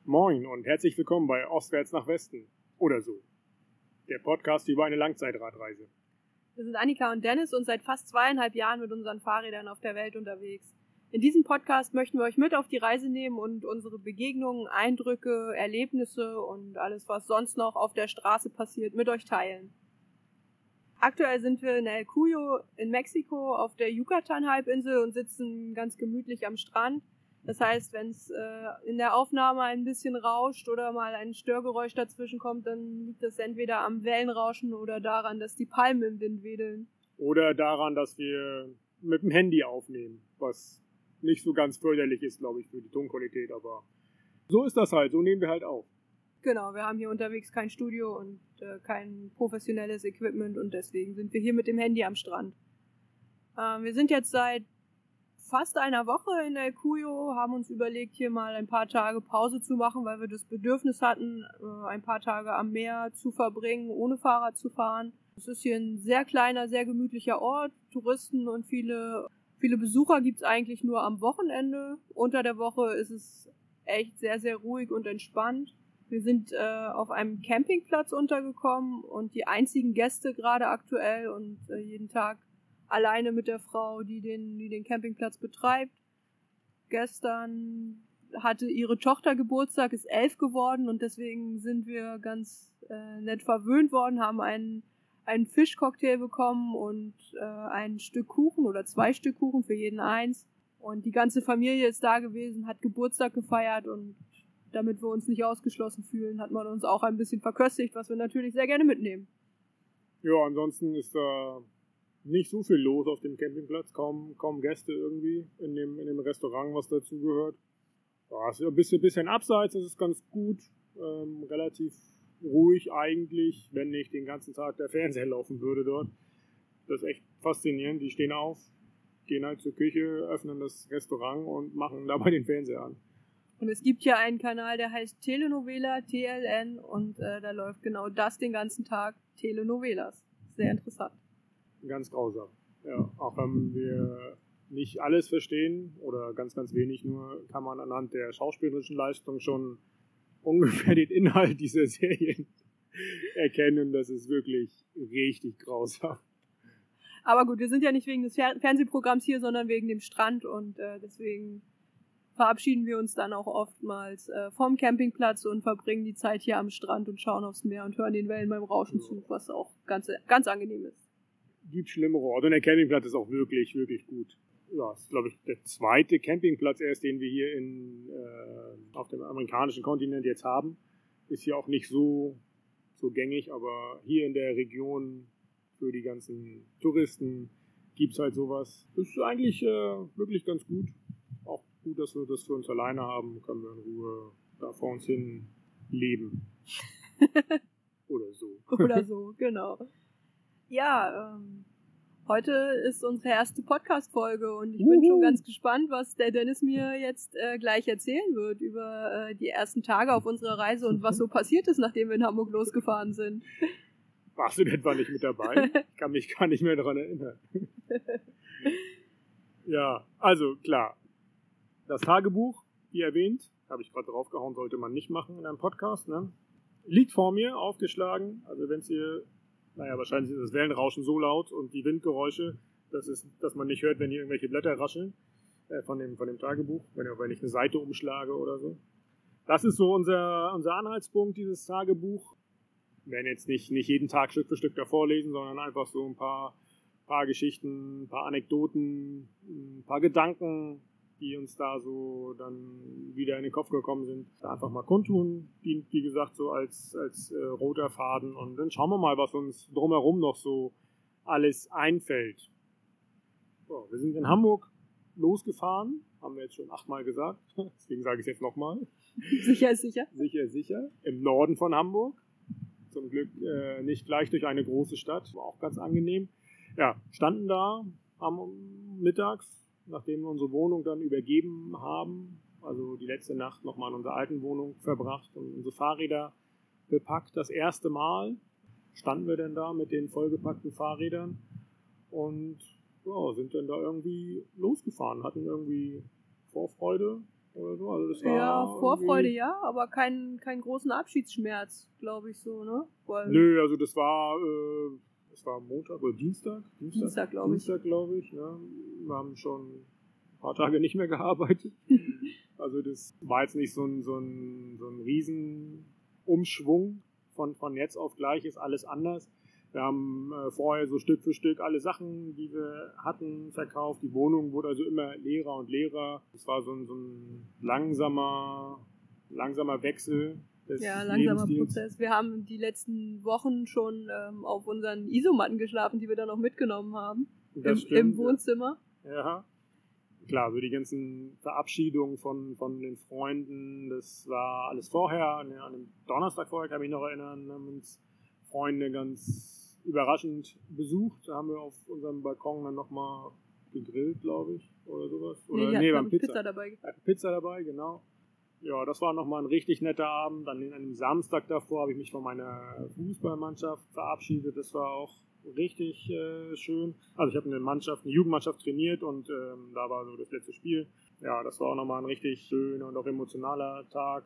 Moin und herzlich willkommen bei Ostwärts nach Westen oder so. Der Podcast über eine Langzeitradreise. Wir sind Annika und Dennis und seit fast 2,5 Jahren mit unseren Fahrrädern auf der Welt unterwegs. In diesem Podcast möchten wir euch mit auf die Reise nehmen und unsere Begegnungen, Eindrücke, Erlebnisse und alles, was sonst noch auf der Straße passiert, mit euch teilen. Aktuell sind wir in El Cuyo in Mexiko auf der Yucatan-Halbinsel und sitzen ganz gemütlich am Strand. Das heißt, wenn es in der Aufnahme ein bisschen rauscht oder mal ein Störgeräusch dazwischen kommt, dann liegt das entweder am Wellenrauschen oder daran, dass die Palmen im Wind wedeln. Oder daran, dass wir mit dem Handy aufnehmen, was nicht so ganz förderlich ist, glaube ich, für die Tonqualität. Aber so ist das halt, so nehmen wir halt auf. Genau, wir haben hier unterwegs kein Studio und kein professionelles Equipment und deswegen sind wir hier mit dem Handy am Strand. Wir sind jetzt seit fast einer Woche in El Cuyo, haben uns überlegt, hier mal ein paar Tage Pause zu machen, weil wir das Bedürfnis hatten, ein paar Tage am Meer zu verbringen, ohne Fahrrad zu fahren. Es ist hier ein sehr kleiner, sehr gemütlicher Ort. Touristen und viele Besucher gibt's eigentlich nur am Wochenende. Unter der Woche ist es echt sehr, sehr ruhig und entspannt. Wir sind auf einem Campingplatz untergekommen und die einzigen Gäste gerade aktuell und jeden Tag alleine mit der Frau, die den Campingplatz betreibt. Gestern hatte ihre Tochter Geburtstag, ist 11 geworden und deswegen sind wir ganz nett verwöhnt worden, haben einen Fischcocktail bekommen und ein Stück Kuchen oder 2 Stück Kuchen für jeden eins. Und die ganze Familie ist da gewesen, hat Geburtstag gefeiert und damit wir uns nicht ausgeschlossen fühlen, hat man uns auch ein bisschen verköstigt, was wir natürlich sehr gerne mitnehmen. Ja, ansonsten ist da nicht so viel los auf dem Campingplatz, kaum Gäste irgendwie in dem Restaurant, was dazugehört. Ja, es ist ein bisschen abseits, das ist ganz gut, relativ ruhig eigentlich, wenn nicht den ganzen Tag der Fernseher laufen würde dort. Das ist echt faszinierend, die stehen auf, gehen halt zur Küche, öffnen das Restaurant und machen dabei den Fernseher an. Und es gibt hier einen Kanal, der heißt Telenovela, TLN, und da läuft genau das den ganzen Tag, Telenovelas. Sehr interessant. Ganz grausam. Ja, auch wenn wir nicht alles verstehen oder ganz, ganz wenig nur, kann man anhand der schauspielerischen Leistung schon ungefähr den Inhalt dieser Serien erkennen. Das ist wirklich richtig grausam. Aber gut, wir sind ja nicht wegen des Fernsehprogramms hier, sondern wegen dem Strand und deswegen verabschieden wir uns dann auch oftmals vom Campingplatz und verbringen die Zeit hier am Strand und schauen aufs Meer und hören den Wellen beim Rauschen zu, was auch ganz, ganz angenehm ist. Gibt schlimmere Orte und der Campingplatz ist auch wirklich, wirklich gut. Ja, das ist, glaube ich, der zweite Campingplatz erst, den wir hier auf dem amerikanischen Kontinent jetzt haben. Ist hier auch nicht so gängig, aber hier in der Region für die ganzen Touristen gibt's halt sowas. Ist eigentlich wirklich ganz gut. Auch gut, dass wir das für uns alleine haben, können wir in Ruhe da vor uns hin leben. Oder so. Oder so, genau. Ja, heute ist unsere erste Podcast-Folge und ich bin schon ganz gespannt, was der Dennis mir jetzt gleich erzählen wird über die ersten Tage auf unserer Reise und was so passiert ist, nachdem wir in Hamburg losgefahren sind. Warst du denn etwa nicht mit dabei? Ich kann mich gar nicht mehr daran erinnern. Ja, also klar. Das Tagebuch, wie erwähnt, habe ich gerade draufgehauen, sollte man nicht machen in einem Podcast, ne? Liegt vor mir, aufgeschlagen. Also wenn es hier, wahrscheinlich ist das Wellenrauschen so laut und die Windgeräusche, dass man nicht hört, wenn hier irgendwelche Blätter rascheln von dem Tagebuch, wenn ich eine Seite umschlage oder so. Das ist so unser Anhaltspunkt, dieses Tagebuch. Wir werden jetzt nicht jeden Tag Stück für Stück davor lesen, sondern einfach so ein paar Geschichten, ein paar Anekdoten, ein paar Gedanken, die uns da so dann wieder in den Kopf gekommen sind, da einfach mal kundtun, dient wie gesagt so als roter Faden und dann schauen wir mal, was uns drumherum noch so alles einfällt. So, wir sind in Hamburg losgefahren, haben wir jetzt schon 8-mal gesagt, deswegen sage ich es jetzt nochmal. Sicher ist sicher. Sicher ist sicher. Im Norden von Hamburg, zum Glück nicht gleich durch eine große Stadt, war auch ganz angenehm. Ja, standen da, haben mittags, nachdem wir unsere Wohnung dann übergeben haben, also die letzte Nacht nochmal in unserer alten Wohnung verbracht und unsere Fahrräder bepackt. Das erste Mal standen wir dann da mit den vollgepackten Fahrrädern und ja, sind dann da irgendwie losgefahren, hatten irgendwie Vorfreude oder so. Also das war Ja, Vorfreude irgendwie... ja, aber keinen großen Abschiedsschmerz, glaube ich so, ne? Weil Nö, also das war Montag oder Dienstag? Dienstag, glaube ich. Dienstag, glaube ich. Ne? Wir haben schon ein paar Tage nicht mehr gearbeitet. Also das war jetzt nicht so ein Riesenumschwung von jetzt auf gleich ist alles anders. Wir haben vorher so Stück für Stück alle Sachen, die wir hatten, verkauft. Die Wohnung wurde also immer leerer und leerer. Es war so ein langsamer Wechsel des langsamer Lebensstils. Prozess. Wir haben die letzten Wochen schon auf unseren Isomatten geschlafen, die wir dann noch mitgenommen haben. Das stimmt, Im Wohnzimmer. Ja. Klar, so die ganzen Verabschiedungen von den Freunden, das war alles vorher. An dem Donnerstag vorher kann ich mich noch erinnern, haben uns Freunde ganz überraschend besucht. Da haben wir auf unserem Balkon dann nochmal gegrillt, glaube ich, oder sowas. Oder, wir haben hatten Pizza dabei. Pizza dabei, genau. Ja, das war nochmal ein richtig netter Abend. Dann an einem Samstag davor habe ich mich von meiner Fußballmannschaft verabschiedet. Das war auch richtig schön. Also ich habe eine Jugendmannschaft trainiert und da war so das letzte Spiel. Ja, das war auch nochmal ein richtig schöner und auch emotionaler Tag.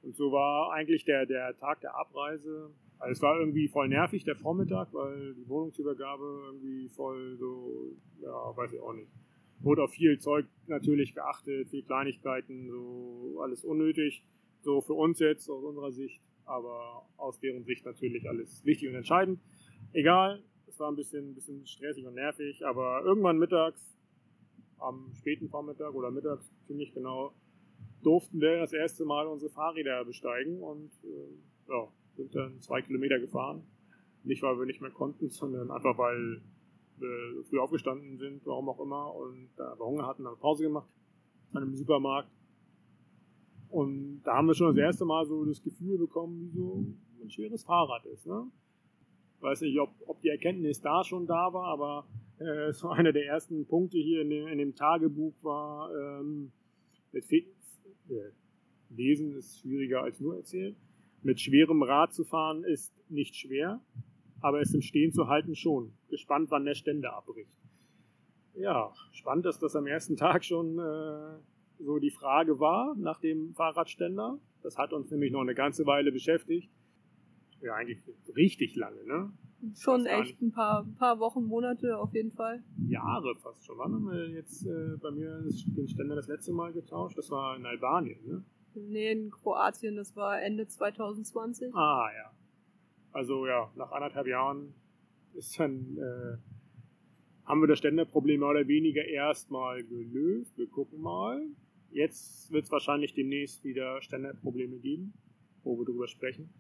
Und so war eigentlich der Tag der Abreise. Also es war irgendwie voll nervig, der Vormittag, weil die Wohnungsübergabe irgendwie voll so, ja, weiß ich auch nicht. Wurde auf viel Zeug natürlich geachtet, viel Kleinigkeiten, so alles unnötig. So für uns jetzt aus unserer Sicht, aber aus deren Sicht natürlich alles wichtig und entscheidend. Egal, es war ein bisschen stressig und nervig, aber irgendwann mittags, am späten Vormittag oder mittags ziemlich genau, durften wir das erste Mal unsere Fahrräder besteigen und sind dann 2 Kilometer gefahren. Nicht, weil wir nicht mehr konnten, sondern einfach, weil wir früh aufgestanden sind, warum auch immer, und da wir Hunger hatten, haben wir Pause gemacht an einem Supermarkt. Und da haben wir schon das erste Mal so das Gefühl bekommen, wie so ein schweres Fahrrad ist. Ne? Weiß nicht, ob die Erkenntnis da schon da war, aber so einer der ersten Punkte hier in dem Tagebuch war, Lesen ist schwieriger als nur erzählen. Mit schwerem Rad zu fahren ist nicht schwer, aber es im Stehen zu halten schon. Gespannt, wann der Ständer abbricht. Ja, spannend, dass das am ersten Tag schon so die Frage war nach dem Fahrradständer. Das hat uns nämlich noch eine ganze Weile beschäftigt. Ja, eigentlich richtig lange, ne? Schon echt ein paar Wochen, Monate auf jeden Fall. Jahre fast schon. Wann haben wir jetzt bei mir den Ständer das letzte Mal getauscht? Das war in Albanien, ne? Nee, in Kroatien, das war Ende 2020. Ah, ja. Also ja, nach 1,5 Jahren ist dann, haben wir das Ständerproblem mehr oder weniger erstmal gelöst. Wir gucken mal. Jetzt wird es wahrscheinlich demnächst wieder Ständerprobleme geben, wo wir drüber sprechen.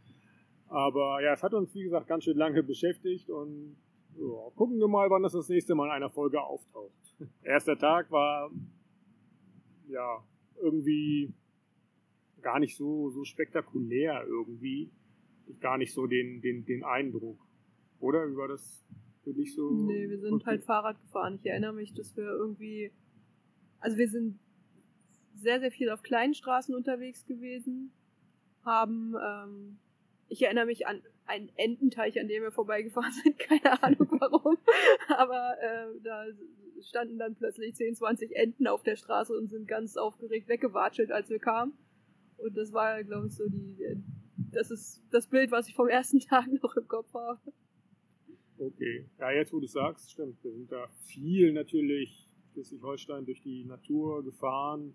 Aber ja, es hat uns, wie gesagt, ganz schön lange beschäftigt und ja, gucken wir mal, wann das nächste Mal in einer Folge auftaucht. Erster Tag war ja irgendwie gar nicht so spektakulär irgendwie. Gar nicht so den Eindruck. Oder? Wie war das für dich so? Nee, wir sind halt Fahrrad gefahren. Ich erinnere mich, dass wir irgendwie... Also wir sind sehr, sehr viel auf kleinen Straßen unterwegs gewesen. Ich erinnere mich an einen Ententeich, an dem wir vorbeigefahren sind. Keine Ahnung warum. Aber da standen dann plötzlich 10, 20 Enten auf der Straße und sind ganz aufgeregt weggewatschelt, als wir kamen. Und das war, glaube ich, so das ist das Bild, was ich vom ersten Tag noch im Kopf habe. Okay. Ja, jetzt wo du sagst, stimmt. Wir sind da viel natürlich Schleswig-Holstein durch die Natur gefahren.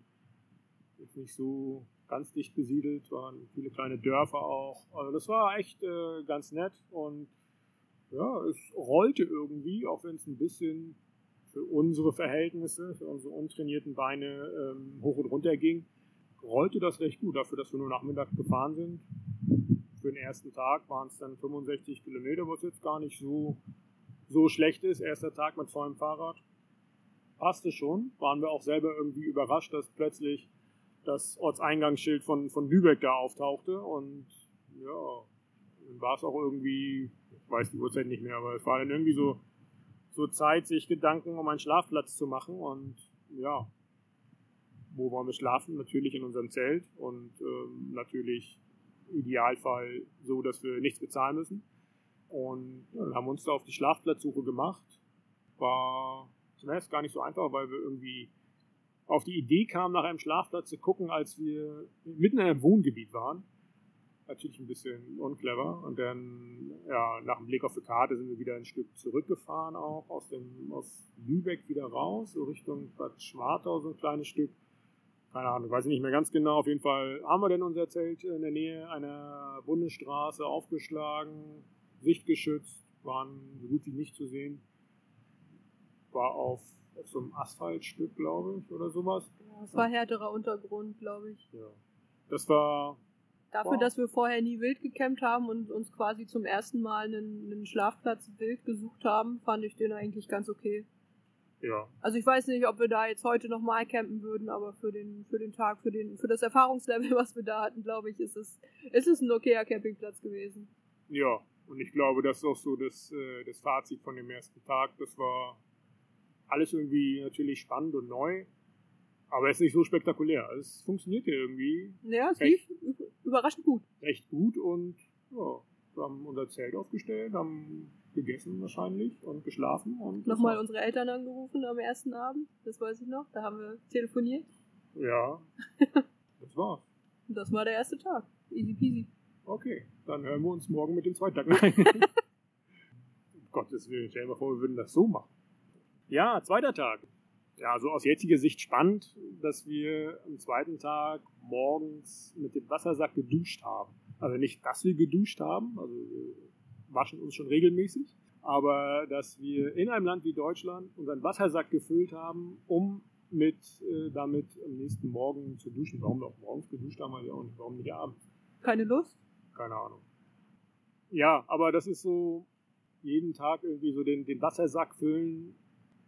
Ist nicht so ganz dicht besiedelt, waren viele kleine Dörfer auch. Also das war echt ganz nett und ja, es rollte irgendwie, auch wenn es ein bisschen für unsere Verhältnisse, für unsere untrainierten Beine hoch und runter ging, rollte das recht gut, dafür, dass wir nur nachmittags gefahren sind. Für den ersten Tag waren es dann 65 Kilometer, was jetzt gar nicht so schlecht ist. Erster Tag mit vollem Fahrrad. Passte schon. Waren wir auch selber irgendwie überrascht, dass plötzlich das Ortseingangsschild von Lübeck da auftauchte. Und ja, dann war es auch irgendwie, ich weiß die Uhrzeit nicht mehr, aber es war dann irgendwie so Zeit, sich Gedanken um einen Schlafplatz zu machen. Und ja, wo wollen wir schlafen? Natürlich in unserem Zelt und natürlich im Idealfall so, dass wir nichts bezahlen müssen. Und ja, dann haben wir uns da auf die Schlafplatzsuche gemacht. War zunächst gar nicht so einfach, weil wir irgendwie auf die Idee kamen, nach einem Schlafplatz zu gucken, als wir mitten in einem Wohngebiet waren. Natürlich ein bisschen unclever. Und dann, ja, nach dem Blick auf die Karte sind wir wieder ein Stück zurückgefahren, auch aus Lübeck wieder raus, so Richtung Bad Schwartau, so ein kleines Stück. Keine Ahnung, weiß ich nicht mehr ganz genau. Auf jeden Fall haben wir dann unser Zelt in der Nähe einer Bundesstraße aufgeschlagen, sichtgeschützt, waren so gut wie nicht zu sehen. War auf so einem Asphaltstück, glaube ich, oder sowas. Ja, es war härterer Untergrund, glaube ich. Ja. Das war... Dafür, dass wir vorher nie wild gecampt haben und uns quasi zum ersten Mal einen Schlafplatz wild gesucht haben, fand ich den eigentlich ganz okay. Ja. Also ich weiß nicht, ob wir da jetzt heute nochmal campen würden, aber für den Tag, für das Erfahrungslevel, was wir da hatten, glaube ich, ist es ein okayer Campingplatz gewesen. Ja, und ich glaube, das ist auch so das Fazit von dem ersten Tag. Das war alles irgendwie natürlich spannend und neu, aber es ist nicht so spektakulär. Es funktionierte irgendwie. Ja, es lief überraschend gut. Recht gut und ja, wir haben unser Zelt aufgestellt, haben gegessen wahrscheinlich und geschlafen. Und nochmal unsere Eltern angerufen am ersten Abend, das weiß ich noch, da haben wir telefoniert. Ja, das war's. Und das war der erste Tag. Easy peasy. Okay, dann hören wir uns morgen mit dem zweiten Tag rein. Um Gottes Willen, stell dir mal vor, wir würden das so machen. Ja, zweiter Tag. Ja, so aus jetziger Sicht spannend, dass wir am zweiten Tag morgens mit dem Wassersack geduscht haben. Also nicht, dass wir geduscht haben, also wir waschen uns schon regelmäßig, aber dass wir in einem Land wie Deutschland unseren Wassersack gefüllt haben, um damit am nächsten Morgen zu duschen. Warum wir auch morgens geduscht haben, weiß ich auch nicht. Warum nicht abends? Keine Lust? Keine Ahnung. Ja, aber das ist so, jeden Tag irgendwie so den Wassersack füllen.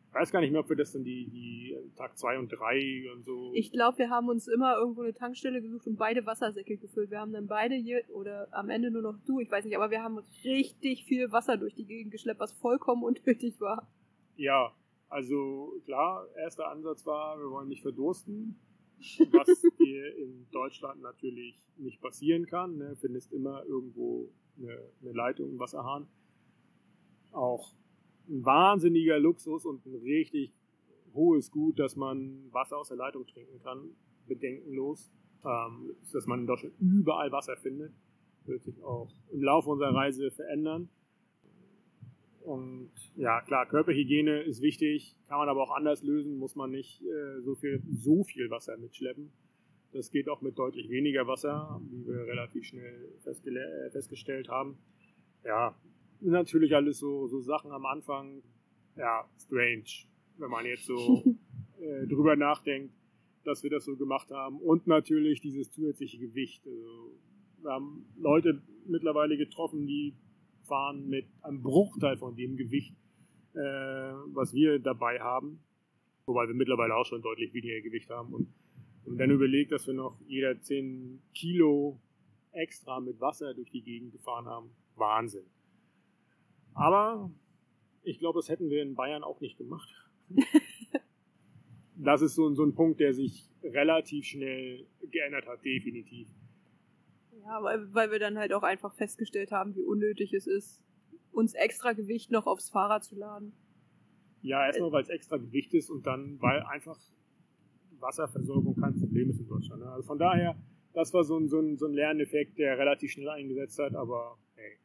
Ich weiß gar nicht mehr, ob wir das dann die Tag 2 und 3 und so. Ich glaube, wir haben uns immer irgendwo eine Tankstelle gesucht und beide Wassersäcke gefüllt. Wir haben dann beide hier, oder am Ende nur noch du, ich weiß nicht, aber wir haben richtig viel Wasser durch die Gegend geschleppt, was vollkommen unnötig war. Ja, also klar, erster Ansatz war, wir wollen nicht verdursten, was hier in Deutschland natürlich nicht passieren kann. Ne? Findest immer irgendwo eine Leitung, einen Wasserhahn. Auch ein wahnsinniger Luxus und ein richtig hohes Gut, dass man Wasser aus der Leitung trinken kann, bedenkenlos. Dass man in Deutschland überall Wasser findet, wird sich auch im Laufe unserer Reise verändern. Und ja, klar, Körperhygiene ist wichtig, kann man aber auch anders lösen, muss man nicht so viel Wasser mitschleppen. Das geht auch mit deutlich weniger Wasser, wie wir relativ schnell festgestellt haben. Ja, natürlich alles so Sachen am Anfang, ja, strange, wenn man jetzt so drüber nachdenkt, dass wir das so gemacht haben. Und natürlich dieses zusätzliche Gewicht. Also, wir haben Leute mittlerweile getroffen, die fahren mit einem Bruchteil von dem Gewicht, was wir dabei haben. Wobei wir mittlerweile auch schon deutlich weniger Gewicht haben. Und dann überlegt, dass wir noch jeder 10 Kilo extra mit Wasser durch die Gegend gefahren haben. Wahnsinn. Aber ich glaube, das hätten wir in Bayern auch nicht gemacht. Das ist so ein Punkt, der sich relativ schnell geändert hat, definitiv. Ja, weil wir dann halt auch einfach festgestellt haben, wie unnötig es ist, uns extra Gewicht noch aufs Fahrrad zu laden. Ja, erstmal, weil es extra Gewicht ist und dann, weil einfach Wasserversorgung kein Problem ist in Deutschland. Ne? Also von daher, das war so ein Lerneffekt, der relativ schnell eingesetzt hat, aber hey,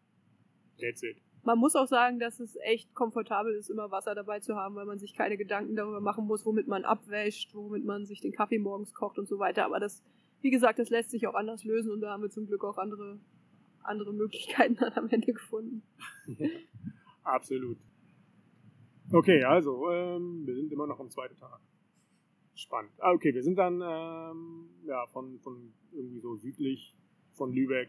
that's it. Man muss auch sagen, dass es echt komfortabel ist, immer Wasser dabei zu haben, weil man sich keine Gedanken darüber machen muss, womit man abwäscht, womit man sich den Kaffee morgens kocht und so weiter. Aber das, wie gesagt, das lässt sich auch anders lösen und da haben wir zum Glück auch andere Möglichkeiten dann am Ende gefunden. Ja, absolut. Okay, also, wir sind immer noch am zweiten Tag. Spannend. Okay, wir sind dann von irgendwie so südlich von Lübeck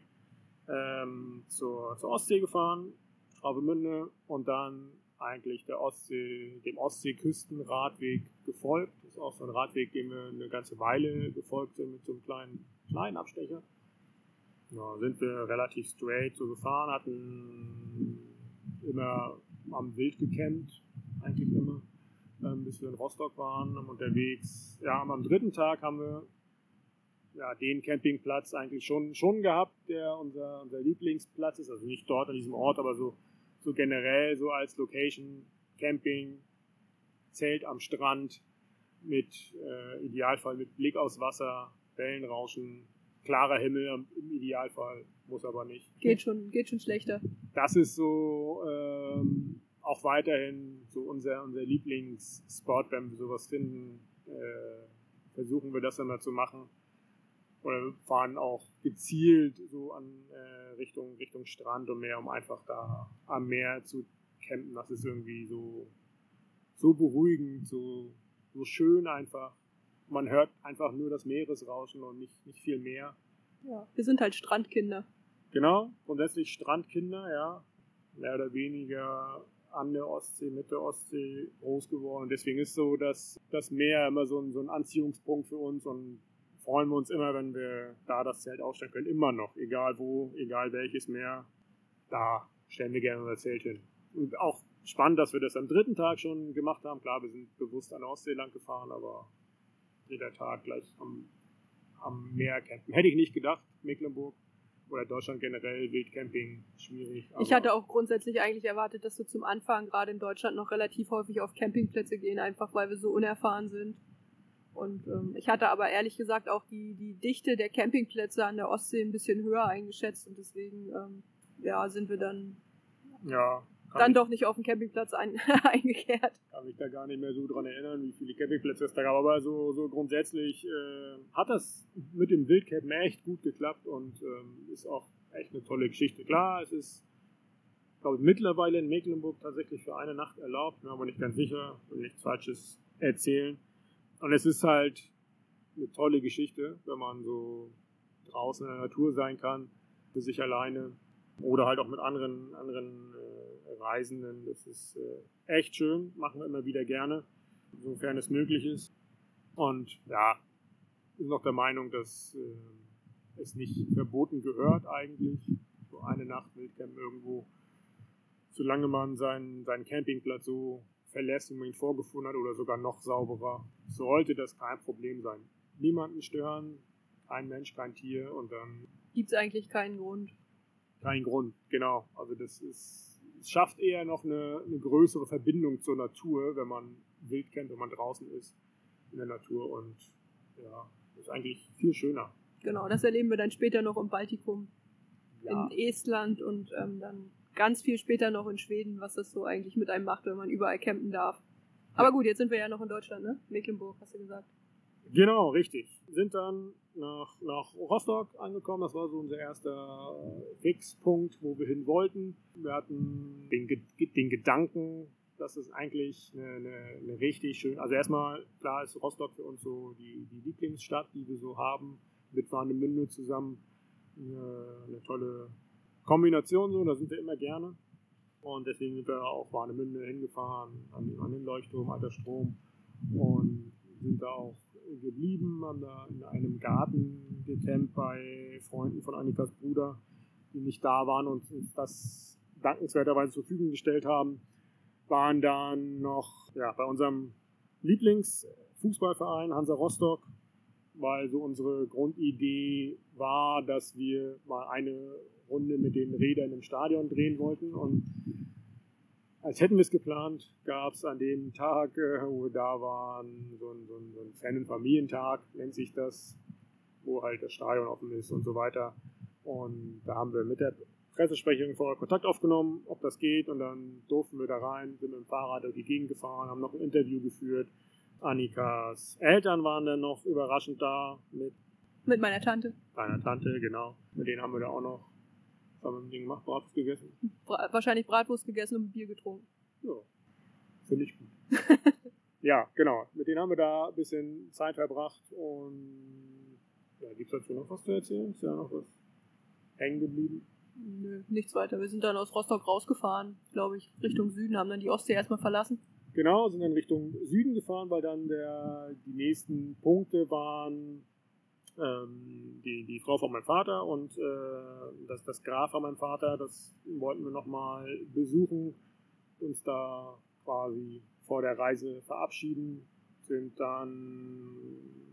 zur Ostsee gefahren, Travemünde, und dann eigentlich dem Ostseeküstenradweg gefolgt. Das ist auch so ein Radweg, dem wir eine ganze Weile gefolgt sind mit so einem kleinen Abstecher. Ja, sind wir relativ straight so gefahren, hatten immer am Wild gecampt, eigentlich immer, bis wir in Rostock waren, unterwegs. Ja, am dritten Tag haben wir den Campingplatz eigentlich schon gehabt, der unser Lieblingsplatz ist, also nicht dort an diesem Ort, aber so generell so als Location, Camping, Zelt am Strand, mit Idealfall mit Blick aufs Wasser, Wellenrauschen, klarer Himmel im Idealfall, muss aber nicht. Geht schon schlechter. Das ist so auch weiterhin so unser Lieblingsspot, wenn wir sowas finden, versuchen wir das immer zu machen. Oder wir fahren auch gezielt so an Richtung Strand und Meer, um einfach da am Meer zu campen. Das ist irgendwie so beruhigend, so schön einfach. Man hört einfach nur das Meeresrauschen und nicht viel mehr. Ja, wir sind halt Strandkinder. Genau, grundsätzlich Strandkinder, ja. Mehr oder weniger an der Ostsee, mit der Ostsee groß geworden. Deswegen ist so, dass das Meer immer so ein Anziehungspunkt für uns und freuen wir uns immer, wenn wir da das Zelt aufstellen können. Immer noch, egal wo, egal welches Meer, da stellen wir gerne unser Zelt hin. Und auch spannend, dass wir das am 3. Tag schon gemacht haben. Klar, wir sind bewusst an der Ostsee lang gefahren, aber 3. Tag gleich am Meer campen. Hätte ich nicht gedacht, Mecklenburg oder Deutschland generell, Wildcamping, schwierig. Ich hatte auch grundsätzlich eigentlich erwartet, dass wir zum Anfang gerade in Deutschland noch relativ häufig auf Campingplätze gehen, einfach weil wir so unerfahren sind. Und ich hatte aber ehrlich gesagt auch die Dichte der Campingplätze an der Ostsee ein bisschen höher eingeschätzt und deswegen sind wir dann doch nicht auf den Campingplatz eingekehrt. Kann mich da gar nicht mehr so dran erinnern, wie viele Campingplätze es da gab, aber so grundsätzlich hat das mit dem Wildcampen echt gut geklappt und ist auch echt eine tolle Geschichte. Klar, es ist, glaube ich, mittlerweile in Mecklenburg tatsächlich für eine Nacht erlaubt, bin mir aber nicht ganz sicher, will nichts Falsches erzählen. Und es ist halt eine tolle Geschichte, wenn man so draußen in der Natur sein kann, für sich alleine oder halt auch mit anderen Reisenden. Das ist echt schön, machen wir immer wieder gerne, sofern es möglich ist. Und ja, ich bin noch der Meinung, dass es nicht verboten gehört eigentlich, so eine Nacht Wildcamp irgendwo, solange man seinen Campingplatz so verlässt und man ihn vorgefunden hat oder sogar noch sauberer, sollte das kein Problem sein. Niemanden stören, kein Mensch, kein Tier und dann gibt es eigentlich keinen Grund. Kein Grund, genau. Also es schafft eher noch eine größere Verbindung zur Natur, wenn man wild campt, wenn man draußen ist in der Natur und ja, das ist eigentlich viel schöner. Genau, das erleben wir dann später noch im Baltikum, in Estland und dann ganz viel später noch in Schweden, was das so eigentlich mit einem macht, wenn man überall campen darf. Aber gut, jetzt sind wir ja noch in Deutschland, ne? Mecklenburg, hast du gesagt. Genau, richtig. Sind dann nach Rostock angekommen. Das war so unser erster Fixpunkt, wo wir hin wollten. Wir hatten den Gedanken, dass es eigentlich eine richtig schön, also erstmal, klar ist Rostock für uns so die Lieblingsstadt, die wir so haben, mit Warnemünde zusammen. Eine tolle Kombination, so, da sind wir immer gerne. Und deswegen sind wir auch Warnemünde hingefahren, an den Leuchtturm, Alter Strom. Und sind da auch geblieben, haben da in einem Garten gecampt bei Freunden von Annikas Bruder, die nicht da waren und uns das dankenswerterweise zur Verfügung gestellt haben. Waren dann noch bei unserem Lieblingsfußballverein Hansa Rostock, weil so unsere Grundidee war, dass wir mal eine Runde mit den Rädern im Stadion drehen wollten und als hätten wir es geplant, gab es an dem Tag, wo wir da waren, so ein Fan- und Familientag, nennt sich das, wo halt das Stadion offen ist und so weiter. Und da haben wir mit der Pressesprecherin vorher Kontakt aufgenommen, ob das geht. Und dann durften wir da rein, sind mit dem Fahrrad durch die Gegend gefahren, haben noch ein Interview geführt. Annikas Eltern waren dann noch überraschend da mit meiner Tante. Deiner Tante, genau. Mit denen haben wir da auch noch was haben wir mit denen gemacht? Bratwurst gegessen? Wahrscheinlich Bratwurst gegessen und Bier getrunken. Ja, finde ich gut. Ja, genau. Mit denen haben wir da ein bisschen Zeit verbracht und gibt es dazu noch was zu erzählen? Ist ja noch was hängen geblieben? Nö, nichts weiter. Wir sind dann aus Rostock rausgefahren, glaube ich, Richtung Süden, haben dann die Ostsee erstmal verlassen. Genau, sind dann Richtung Süden gefahren, weil dann die nächsten Punkte waren die Frau von meinem Vater und das Grab von meinem Vater, das wollten wir nochmal besuchen, uns da quasi vor der Reise verabschieden,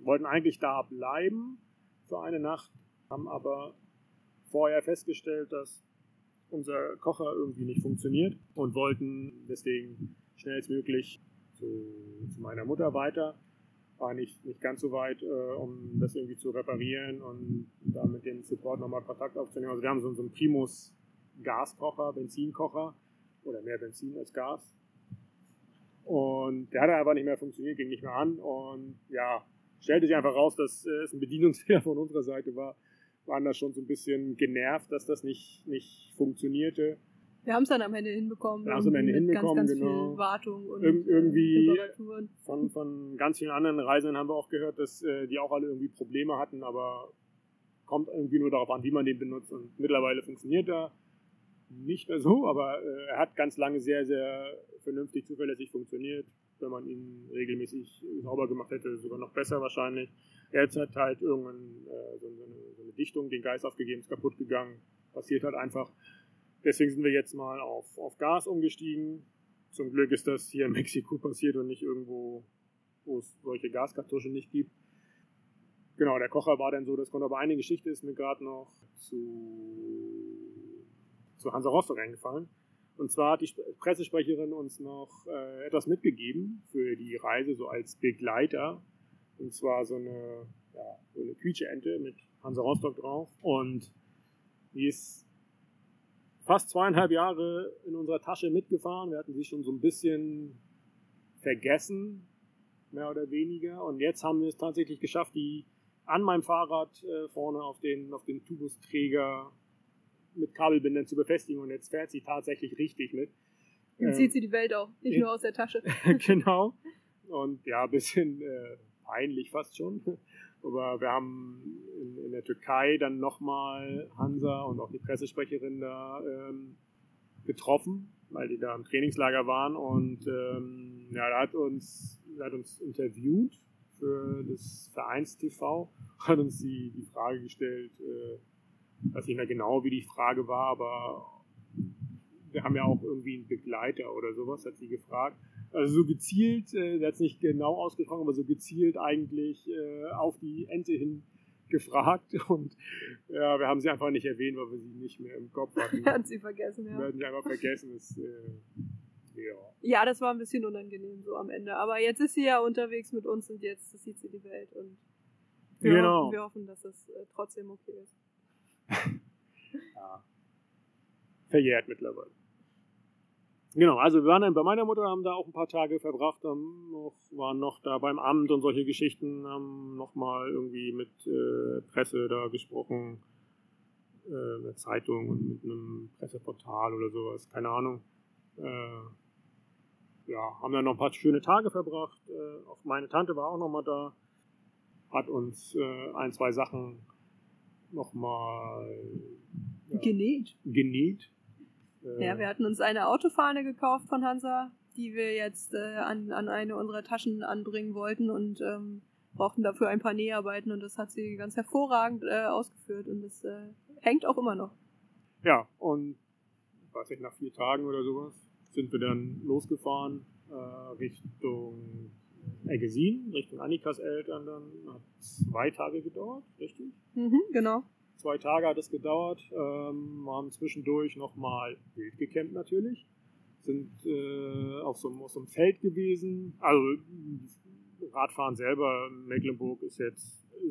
wollten eigentlich da bleiben für eine Nacht, haben aber vorher festgestellt, dass unser Kocher irgendwie nicht funktioniert und wollten deswegen schnellstmöglich zu meiner Mutter weiter. war nicht ganz so weit, um das irgendwie zu reparieren und da mit dem Support nochmal Kontakt aufzunehmen. Also wir haben so einen Primus Gaskocher, Benzinkocher oder mehr Benzin als Gas. Und der hat einfach nicht mehr funktioniert, ging nicht mehr an und ja, stellte sich einfach raus, dass es ein Bedienungsfehler von unserer Seite war. Waren da schon so ein bisschen genervt, dass das nicht funktionierte. Wir haben es dann am Ende hinbekommen. Wir haben es am Ende hinbekommen, ganz genau. Viel Wartung und irgendwie Reparaturen. Von ganz vielen anderen Reisenden haben wir auch gehört, dass die auch alle irgendwie Probleme hatten, aber kommt irgendwie nur darauf an, wie man den benutzt. Und mittlerweile funktioniert er nicht mehr so, aber er hat ganz lange sehr, sehr vernünftig, zuverlässig funktioniert. Wenn man ihn regelmäßig sauber gemacht hätte, sogar noch besser wahrscheinlich. Jetzt hat halt irgendwann so eine Dichtung den Geist aufgegeben, ist kaputt gegangen. Passiert halt einfach. Deswegen sind wir jetzt mal auf Gas umgestiegen. Zum Glück ist das hier in Mexiko passiert und nicht irgendwo, wo es solche Gaskartuschen nicht gibt. Genau, der Kocher war dann so, das kommt aber eine Geschichte ist mir gerade noch zu Hansa Rostock eingefallen. Und zwar hat die Pressesprecherin uns noch etwas mitgegeben für die Reise, so als Begleiter. Und zwar so eine Quietscheente mit Hansa Rostock drauf. Und die ist fast 2,5 Jahre in unserer Tasche mitgefahren. Wir hatten sie schon so ein bisschen vergessen, mehr oder weniger. Und jetzt haben wir es tatsächlich geschafft, die an meinem Fahrrad vorne auf den Tubusträger mit Kabelbindern zu befestigen. Und jetzt fährt sie tatsächlich richtig mit. Jetzt sieht sie die Welt auch, nicht nur aus der Tasche. Genau. Und ja, ein bisschen peinlich fast schon. Aber wir haben in der Türkei dann nochmal Hansa und auch die Pressesprecherin da getroffen, weil die da im Trainingslager waren. Und er hat uns interviewt für das Vereins-TV, hat uns die Frage gestellt, weiß nicht mehr genau, wie die Frage war, aber wir haben ja auch irgendwie einen Begleiter oder sowas, hat sie gefragt. Also so gezielt, der hat es nicht genau ausgesprochen, aber so gezielt eigentlich auf die Ente hin gefragt. Und ja, wir haben sie einfach nicht erwähnt, weil wir sie nicht mehr im Kopf hatten. Wir hatten sie vergessen, ja. Wir hatten sie einfach vergessen. Ja, das war ein bisschen unangenehm so am Ende. Aber jetzt ist sie ja unterwegs mit uns und jetzt sieht sie die Welt. Und wir hoffen, dass es trotzdem okay ist. Ja. Verjährt mittlerweile. Genau, also wir waren dann bei meiner Mutter, haben da auch ein paar Tage verbracht, waren noch da beim Amt und solche Geschichten, haben nochmal irgendwie mit Presse da gesprochen, mit Zeitung und mit einem Presseportal oder sowas, keine Ahnung. Haben dann noch ein paar schöne Tage verbracht. Auch meine Tante war auch nochmal da, hat uns 1, 2 Sachen nochmal genäht. Ja, wir hatten uns eine Autofahne gekauft von Hansa, die wir jetzt an eine unserer Taschen anbringen wollten und brauchten dafür ein paar Näharbeiten und das hat sie ganz hervorragend ausgeführt und das hängt auch immer noch. Ja, und weiß ich, nach 4 Tagen oder sowas sind wir dann losgefahren Richtung Eggesin, Richtung Annikas Eltern dann. Hat 2 Tage gedauert, richtig? Mhm, genau. 2 Tage hat es gedauert. Wir haben zwischendurch nochmal wild gecampt natürlich. Sind auf so einem Feld gewesen. Also Radfahren selber in Mecklenburg ist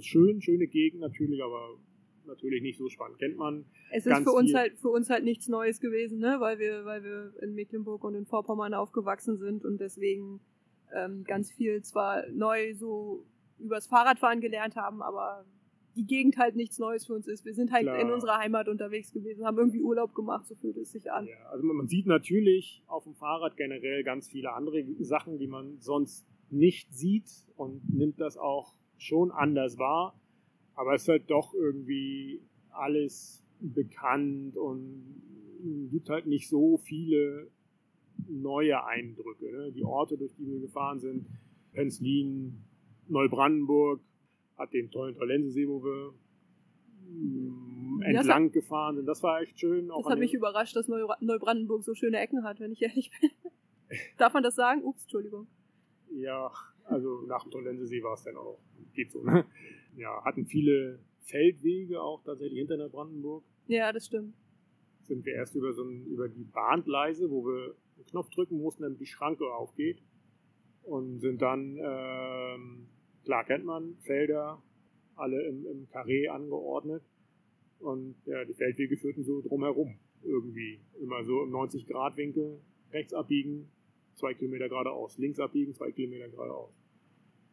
schöne Gegend natürlich, aber natürlich nicht so spannend. Kennt man. Es ist für uns halt nichts Neues gewesen, ne? Weil wir in Mecklenburg und in Vorpommern aufgewachsen sind und deswegen ganz viel zwar neu so übers Fahrradfahren gelernt haben, aber die Gegend halt nichts Neues für uns ist. Wir sind halt in unserer Heimat unterwegs gewesen, haben irgendwie Urlaub gemacht, so fühlt es sich an. Ja, also man sieht natürlich auf dem Fahrrad generell ganz viele andere Sachen, die man sonst nicht sieht und nimmt das auch schon anders wahr. Aber es ist halt doch irgendwie alles bekannt und gibt halt nicht so viele neue Eindrücke. Ne? Die Orte, durch die wir gefahren sind, Penzlin, Neubrandenburg, hat den tollen Tollensesee, wo wir entlang gefahren sind. Das war echt schön. Das hat mich überrascht, dass Neubrandenburg so schöne Ecken hat, wenn ich ehrlich bin. Darf man das sagen? Ups, Entschuldigung. Ja, also nach dem Tollensesee war es dann auch. Geht so, ne? Ja, hatten viele Feldwege auch tatsächlich hinter Neubrandenburg. Ja, das stimmt. Sind wir erst über die Bahngleise, wo wir einen Knopf drücken mussten, damit die Schranke aufgeht. Und sind dann klar kennt man, Felder, alle im Karree angeordnet. Und ja, die Feldwege führten so drumherum irgendwie. Immer so im 90-Grad-Winkel, rechts abbiegen, 2 Kilometer geradeaus, links abbiegen, 2 Kilometer geradeaus.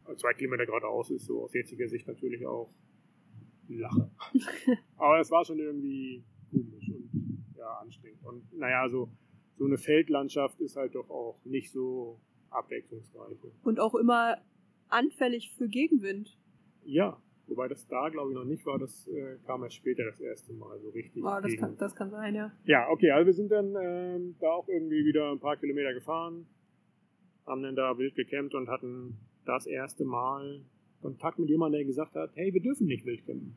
Also 2 Kilometer geradeaus ist so aus jetziger Sicht natürlich auch eine Lache. Aber es war schon irgendwie komisch und ja, anstrengend. Und naja, so eine Feldlandschaft ist halt doch auch nicht so abwechslungsreich. Und auch immer anfällig für Gegenwind. Ja, wobei das da, glaube ich, noch nicht war. Das kam erst später das erste Mal so richtig. Das kann sein, ja. Ja, okay, also wir sind dann da auch irgendwie wieder ein paar Kilometer gefahren, haben dann da wild gecampt und hatten das erste Mal Kontakt mit jemandem, der gesagt hat, hey, wir dürfen nicht wild campen.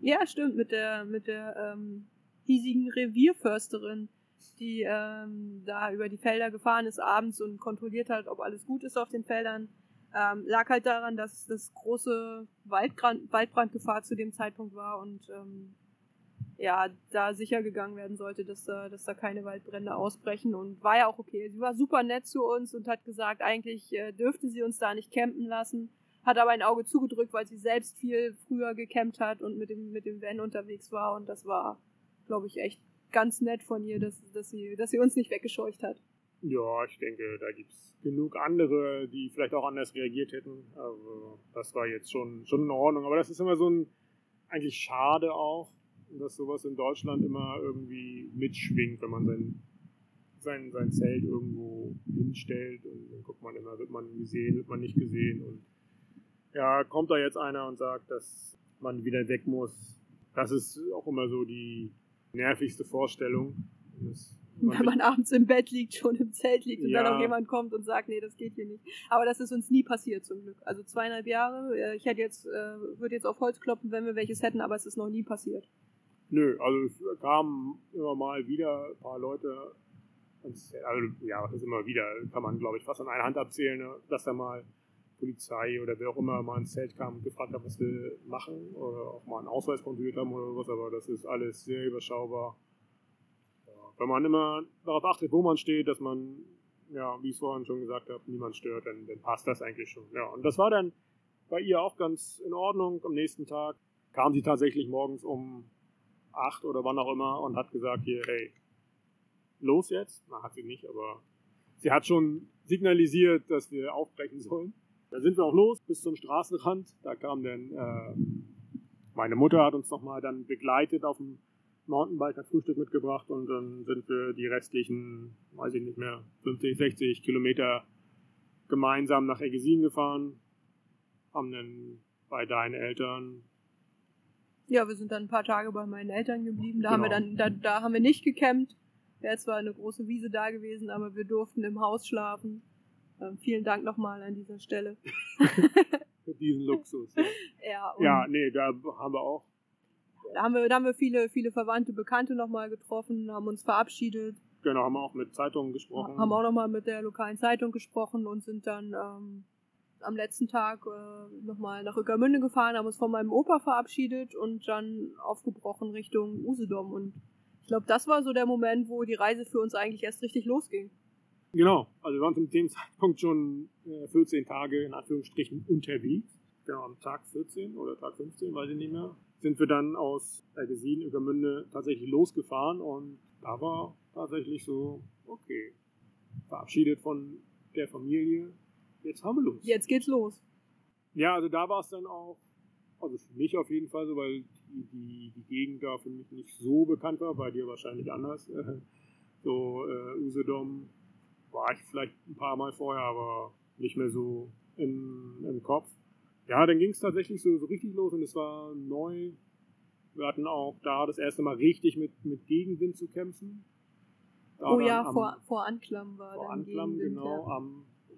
Ja, stimmt, mit der hiesigen Revierförsterin, die da über die Felder gefahren ist abends und kontrolliert hat, ob alles gut ist auf den Feldern. Lag halt daran, dass das große Waldbrandgefahr zu dem Zeitpunkt war und da sicher gegangen werden sollte, dass da keine Waldbrände ausbrechen, und war ja auch okay. Sie war super nett zu uns und hat gesagt, eigentlich dürfte sie uns da nicht campen lassen, hat aber ein Auge zugedrückt, weil sie selbst viel früher gecampt hat und mit dem Van unterwegs war, und das war, glaube ich, echt ganz nett von ihr, dass sie uns nicht weggescheucht hat. Ja, ich denke, da gibt es genug andere, die vielleicht auch anders reagiert hätten. Also das war jetzt schon in Ordnung. Aber das ist immer so eigentlich schade auch, dass sowas in Deutschland immer irgendwie mitschwingt, wenn man sein Zelt irgendwo hinstellt, und dann guckt man immer, wird man gesehen, wird man nicht gesehen, und ja, kommt da jetzt einer und sagt, dass man wieder weg muss. Das ist auch immer so die nervigste Vorstellung. Wenn man abends im Bett liegt, schon im Zelt liegt und dann auch jemand kommt und sagt, nee, das geht hier nicht. Aber das ist uns nie passiert, zum Glück. Also 2,5 Jahre. Ich würde jetzt auf Holz klopfen, wenn wir welches hätten, aber es ist noch nie passiert. Nö, also es kamen immer mal wieder ein paar Leute, also ja, das ist immer wieder, kann man, glaube ich, fast an einer Hand abzählen, dass da mal Polizei oder wer auch immer mal ins Zelt kam und gefragt hat, was wir machen, oder auch mal einen Ausweis kontrolliert haben oder was, aber das ist alles sehr überschaubar. Ja, wenn man immer darauf achtet, wo man steht, dass man, ja, wie ich es vorhin schon gesagt habe, niemand stört, dann passt das eigentlich schon. Ja, und das war dann bei ihr auch ganz in Ordnung. Am nächsten Tag kam sie tatsächlich morgens um 8 oder wann auch immer und hat gesagt, hier, hey, los jetzt? Na, hat sie nicht, aber sie hat schon signalisiert, dass wir aufbrechen sollen. Da sind wir auch los bis zum Straßenrand. Da kam dann, meine Mutter hat uns nochmal dann begleitet auf dem Mountainbike, hat Frühstück mitgebracht, und dann sind wir die restlichen, weiß ich nicht mehr, 50, 60 Kilometer gemeinsam nach Eggesin gefahren, haben dann bei deinen Eltern. Ja, wir sind dann ein paar Tage bei meinen Eltern geblieben. Da Genau. haben wir nicht gecampt. Wäre zwar eine große Wiese da gewesen, aber wir durften im Haus schlafen. Vielen Dank nochmal an dieser Stelle. Für diesen Luxus. Ja, nee, da haben wir auch. Da haben wir viele Verwandte, Bekannte nochmal getroffen, haben uns verabschiedet. Genau, haben wir auch mit Zeitungen gesprochen. Haben auch nochmal mit der lokalen Zeitung gesprochen und sind dann am letzten Tag nochmal nach Ueckermünde gefahren, haben uns von meinem Opa verabschiedet und dann aufgebrochen Richtung Usedom. Und ich glaube, das war so der Moment, wo die Reise für uns eigentlich erst richtig losging. Genau, also wir waren zu dem Zeitpunkt schon 14 Tage in Anführungsstrichen unterwegs. Genau, am Tag 14 oder Tag 15, weiß ich nicht mehr, sind wir dann aus Eggesin, Ueckermünde tatsächlich losgefahren, und da war tatsächlich so, okay, verabschiedet von der Familie, jetzt haben wir los. Jetzt geht's los. Ja, also da war es dann auch, also für mich auf jeden Fall so, weil die Gegend da für mich nicht so bekannt war, bei dir wahrscheinlich anders. Usedom war ich vielleicht ein paar Mal vorher, aber nicht mehr so im Kopf. Ja, dann ging es tatsächlich so richtig los, und es war neu. Wir hatten auch da das erste Mal richtig mit Gegenwind zu kämpfen. Oh ja, vor Anklam war vor dann Anklam, Gegenwind. genau, Ja.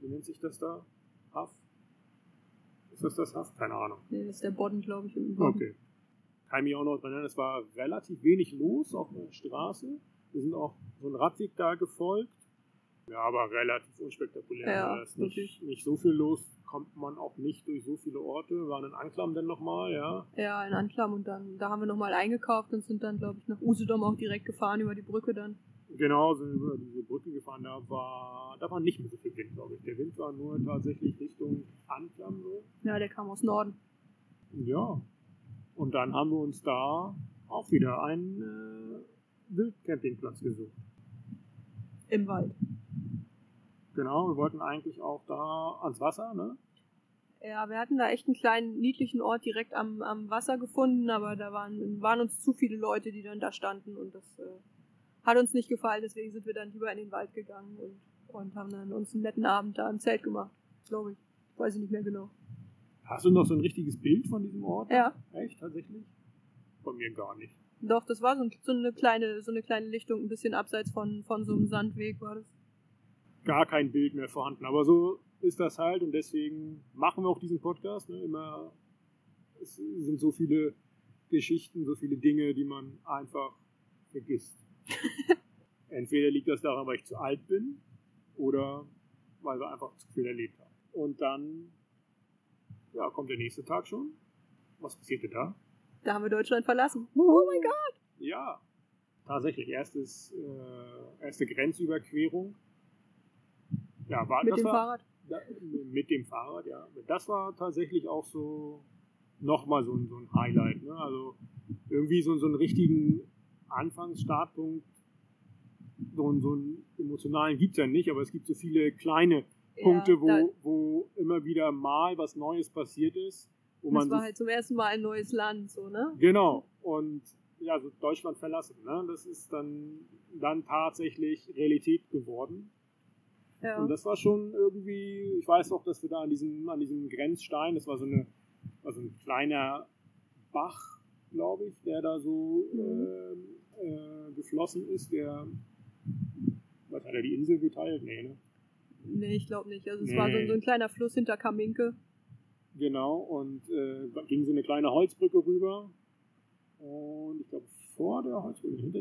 Wie nennt sich das da? Haff? Ist das Haff? Keine Ahnung. Nee, das ist der Bodden, glaube ich. Im Bodden. Okay. Kann mich auch noch dran erinnern, es war relativ wenig los auf der Straße. Wir sind auch so einen Radweg da gefolgt. Ja, aber relativ unspektakulär. Ja, Da ist nicht so viel los, kommt man auch nicht durch so viele Orte. Wir waren in Anklam dann nochmal, ja. Ja, in Anklam, und da haben wir nochmal eingekauft und sind dann, glaube ich, nach Usedom auch direkt gefahren über die Brücke dann. Genau, sind über diese Brücke gefahren, da war nicht mehr so viel Wind, glaube ich. Der Wind war nur tatsächlich Richtung Anklam so. Ja, der kam aus Norden. Ja, und dann haben wir uns da auch wieder einen Wildcampingplatz gesucht. Im Wald. Genau, wir wollten eigentlich auch da ans Wasser, ne? Ja, wir hatten da echt einen kleinen, niedlichen Ort direkt am Wasser gefunden, aber da waren uns zu viele Leute, die dann da standen und das hat uns nicht gefallen, deswegen sind wir dann lieber in den Wald gegangen und haben dann uns einen netten Abend da im Zelt gemacht, glaube ich. Weiß ich nicht mehr genau. Hast du noch so ein richtiges Bild von diesem Ort? Ja. Echt, tatsächlich? Von mir gar nicht. Doch, das war so eine kleine Lichtung, ein bisschen abseits von so einem Sandweg war das. Gar kein Bild mehr vorhanden, aber so ist das halt und deswegen machen wir auch diesen Podcast. Ne? Es sind so viele Geschichten, so viele Dinge, die man einfach vergisst. Entweder liegt das daran, weil ich zu alt bin oder weil wir einfach zu viel erlebt haben. Und dann kommt der nächste Tag schon. Was passierte da? Da haben wir Deutschland verlassen. Oh mein Gott! Ja, tatsächlich. Erste Grenzüberquerung. Ja, mit dem Fahrrad? Mit dem Fahrrad, ja. Das war tatsächlich auch so nochmal so ein Highlight. Ne? Also irgendwie so einen richtigen Anfangsstartpunkt, so einen emotionalen gibt es ja nicht, aber es gibt so viele kleine Punkte, wo immer wieder mal was Neues passiert ist. Das war halt zum ersten Mal ein neues Land, so, ne? Genau. Und ja, so Deutschland verlassen. Ne? Das ist dann tatsächlich Realität geworden. Ja. Und das war schon irgendwie, ich weiß auch, dass wir da an diesem Grenzstein, das war so ein kleiner Bach, glaube ich, der da so geflossen ist, was hat er, die Insel geteilt? Nee, ne? Nee, ich glaube nicht. Also es war so ein kleiner Fluss hinter Kaminke. Genau, und ging so eine kleine Holzbrücke rüber. Und ich glaube, hinter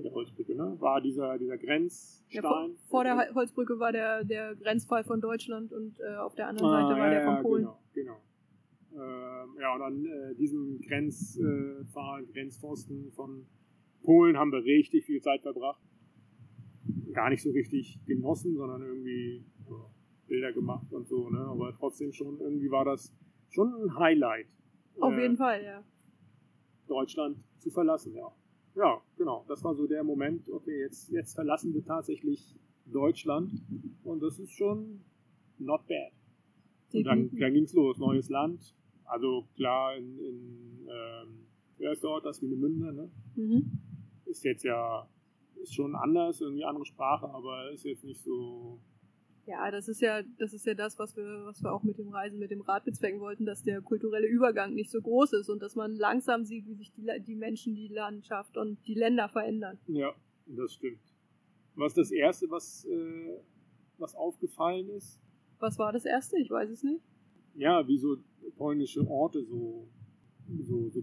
der Holzbrücke, ne, war dieser Grenzstein. Ja, vor der Holzbrücke war der Grenzfall von Deutschland und auf der anderen Seite war der von Polen. Genau. Und an diesem Grenzpfosten von Polen haben wir richtig viel Zeit verbracht. Gar nicht so richtig genossen, sondern irgendwie Bilder gemacht und so, ne? Aber trotzdem irgendwie war das schon ein Highlight. Auf jeden Fall, ja. Deutschland zu verlassen, ja. Ja, genau. Das war so der Moment, okay, jetzt verlassen wir tatsächlich Deutschland und das ist schon not bad. Und dann ging es los, neues Land. Also klar, wer ist der Ort? Das Swinemünde, ne? Mhm. Ist schon anders, irgendwie andere Sprache, aber ist jetzt nicht so. Ja, das ist ja das, was wir auch mit dem Reisen mit dem Rad bezwecken wollten, dass der kulturelle Übergang nicht so groß ist und dass man langsam sieht, wie sich die Menschen, die Landschaft und die Länder verändern. Ja, das stimmt. Was ist das Erste, was aufgefallen ist? Was war das Erste? Ich weiß es nicht. Ja, wie so polnische Orte so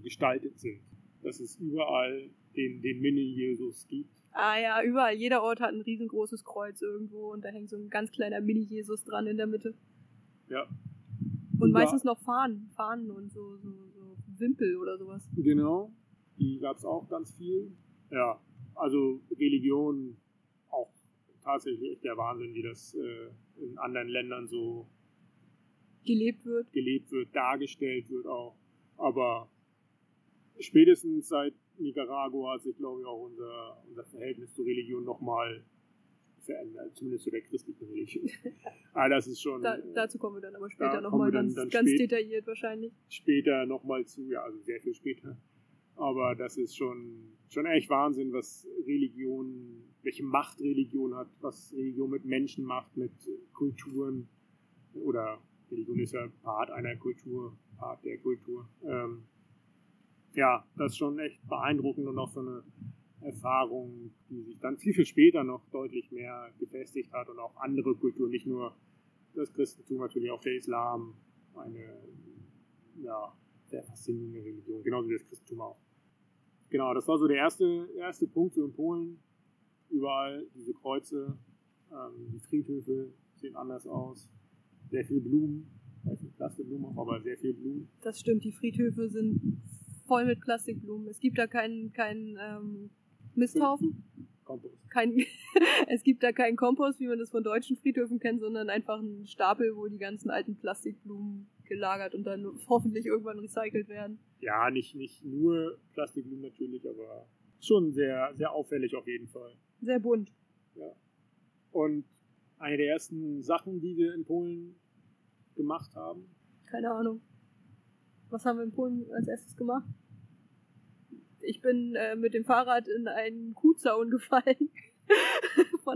gestaltet sind. Dass es überall den Mini-Jesus gibt. Ah ja, überall. Jeder Ort hat ein riesengroßes Kreuz irgendwo und da hängt so ein ganz kleiner Mini-Jesus dran in der Mitte. Ja. Und meistens noch Fahnen und so Wimpel oder sowas. Genau, die gab es auch ganz viel. Ja, also Religion auch tatsächlich echt der Wahnsinn, wie das in anderen Ländern so gelebt wird, dargestellt wird auch. Aber spätestens seit Nicaragua hat sich, glaube ich, auch unser Verhältnis zur Religion nochmal verändert, zumindest zu der christlichen Religion. Aber das ist schon. Dazu kommen wir dann aber später nochmal ganz detailliert wahrscheinlich. Später nochmal zu, ja, also sehr viel später. Aber das ist schon echt Wahnsinn, welche Macht Religion hat, was Religion mit Menschen macht, mit Kulturen. Oder Religion ist ja Part einer Kultur, Part der Kultur. Ja, das ist schon echt beeindruckend und auch so eine Erfahrung, die sich dann viel, viel später noch deutlich mehr gefestigt hat und auch andere Kulturen, nicht nur das Christentum, natürlich auch der Islam, eine sehr faszinierende Religion, genauso wie das Christentum auch. Genau, das war so der erste Punkt so in Polen. Überall diese Kreuze, die Friedhöfe sehen anders aus, sehr viel Blumen, nicht Plastikblumen, aber sehr viel Blumen. Das stimmt, die Friedhöfe sind voll mit Plastikblumen. Es gibt da keinen Misthaufen. Kompost. Es gibt da keinen Kompost, wie man das von deutschen Friedhöfen kennt, sondern einfach einen Stapel, wo die ganzen alten Plastikblumen gelagert und dann hoffentlich irgendwann recycelt werden. Ja, nicht nur Plastikblumen natürlich, aber schon sehr, sehr auffällig auf jeden Fall. Sehr bunt. Ja. Und eine der ersten Sachen, die wir in Polen gemacht haben. Keine Ahnung. Was haben wir in Polen als erstes gemacht? Ich bin mit dem Fahrrad in einen Kuhzaun gefallen.